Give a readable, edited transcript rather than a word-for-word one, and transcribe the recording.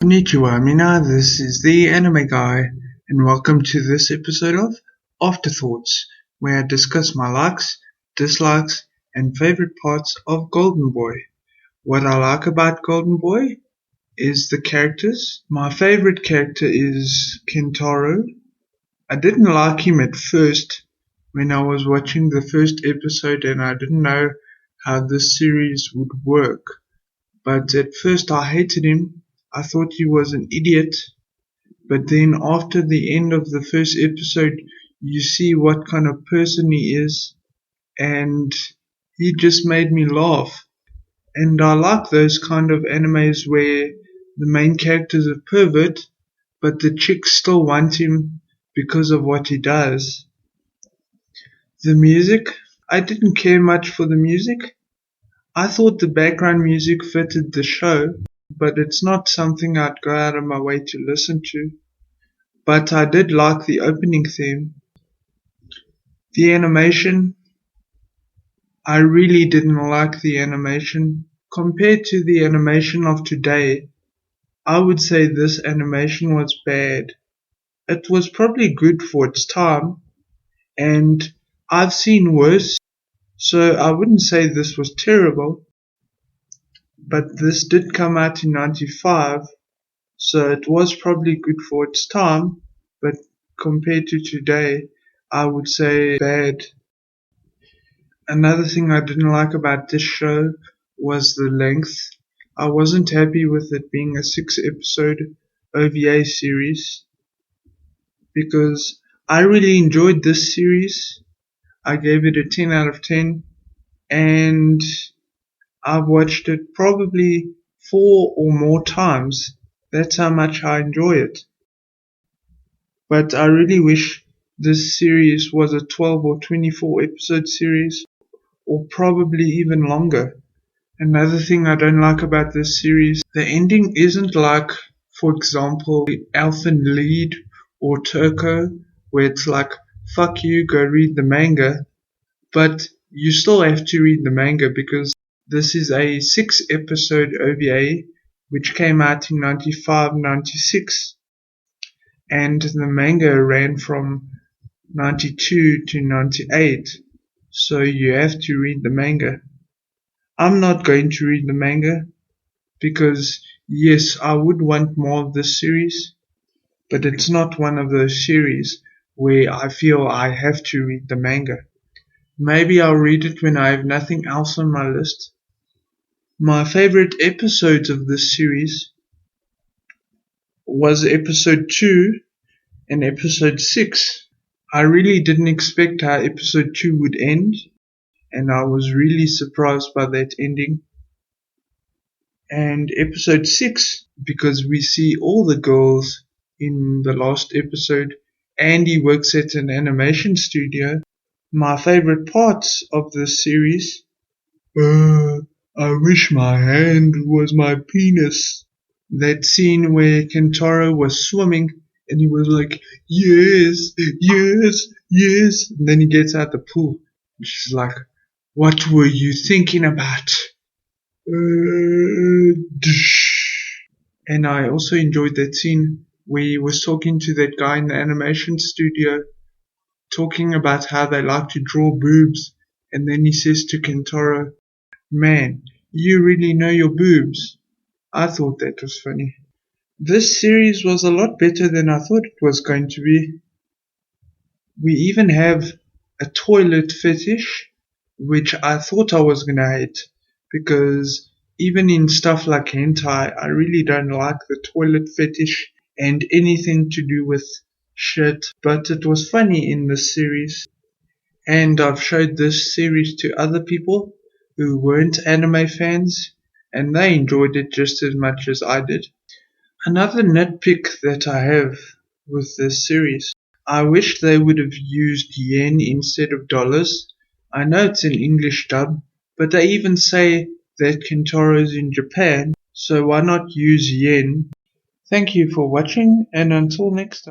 Konnichiwa, Mina. This is the anime guy, and welcome to this episode of Afterthoughts, where I discuss my likes, dislikes, and favorite parts of Golden Boy. What I like about Golden Boy is the characters. My favorite character is Kentaro. I didn't like him at first when I was watching the first episode and I didn't know how this series would work. But at first I hated him. I thought he was an idiot. But then after the end of the first episode, you see what kind of person he is. And he just made me laugh. And I like those kind of animes where the main character is a pervert, but the chicks still want him because of what he does. The music, I didn't care much for the music. I thought the background music fitted the show, but it's not something I'd go out of my way to listen to. But I did like the opening theme. The animation, I really didn't like the animation. Compared to the animation of today, I would say this animation was bad. It was probably good for its time, and I've seen worse, so I wouldn't say this was terrible. But this did come out in 95, so it was probably good for its time, but compared to today, I would say bad. Another thing I didn't like about this show was the length. I wasn't happy with it being a 6-episode OVA series because I really enjoyed this series. I gave it a 10 out of 10 and I've watched it probably 4 or more times. That's how much I enjoy it. But I really wish this series was a 12 or 24 episode series, or probably even longer. Another thing I don't like about this series, the ending isn't like, for example, Elfen Lied or Turco, where it's like, fuck you, go read the manga. But you still have to read the manga because this is a 6-episode OVA which came out in 95-96, and the manga ran from 92 to 98, so you have to read the manga. I'm not going to read the manga because yes, I would want more of this series, but it's not one of those series where I feel I have to read the manga. Maybe I'll read it when I have nothing else on my list. My favorite episodes of this series was episode 2 and episode 6. I really didn't expect how episode 2 would end, and I was really surprised by that ending. And episode 6, because we see all the girls in the last episode, and he works at an animation studio. My favorite parts of this series, I wish my hand was my penis. That scene where Kentaro was swimming and he was like, yes, yes, yes. And then he gets out the pool and she's like, what were you thinking about? And I also enjoyed that scene where he was talking to that guy in the animation studio, talking about how they like to draw boobs. And then he says to Kentaro, man, you really know your boobs. I thought that was funny. This series was a lot better than I thought it was going to be. We even have a toilet fetish, which I thought I was gonna hate, because even in stuff like hentai, I really don't like the toilet fetish and anything to do with shit, but it was funny in this series. And I've showed this series to other people who weren't anime fans, and they enjoyed it just as much as I did. Another nitpick that I have with this series, I wish they would have used yen instead of dollars. I know it's an English dub, but they even say that Kentaro's in Japan, so why not use yen? Thank you for watching, and until next time.